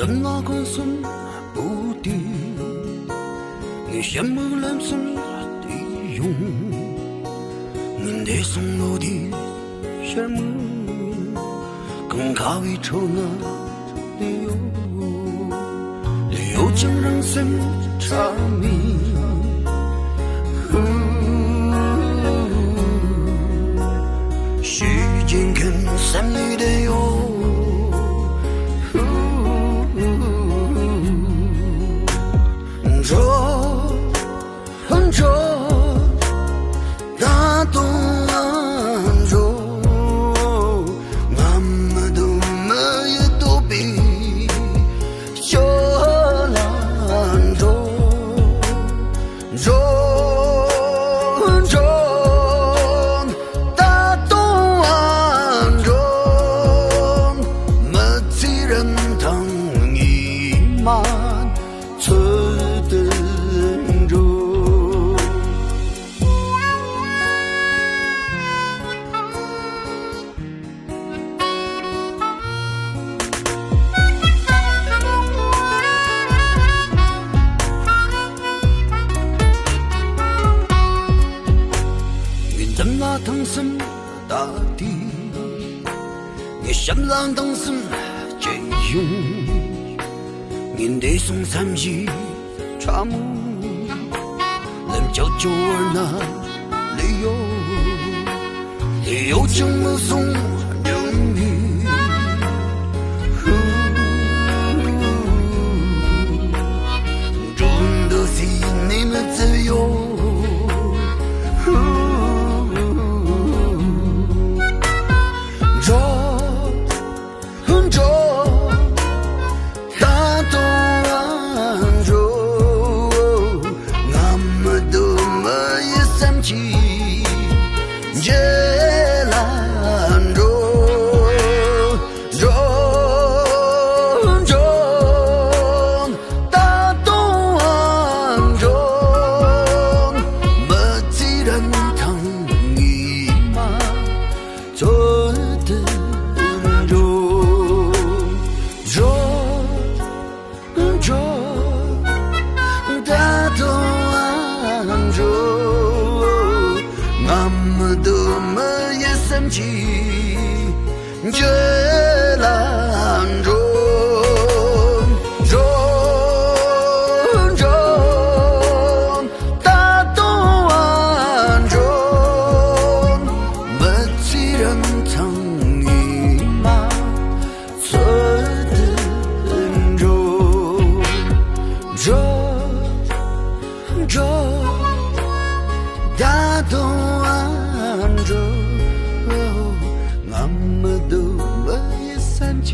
等那光线不敌，你羡慕蓝色的云，你的松露的羡慕，更咖啡臭那理由将人生长命。时间跟山里的油。腾升大地，我想让腾升这样，我的松山是茶木，能叫九儿那理由怎么送人民？真的是你们自由。这兰中大东湾中，没几人曾一马错的大东湾中。俺们都没有散去。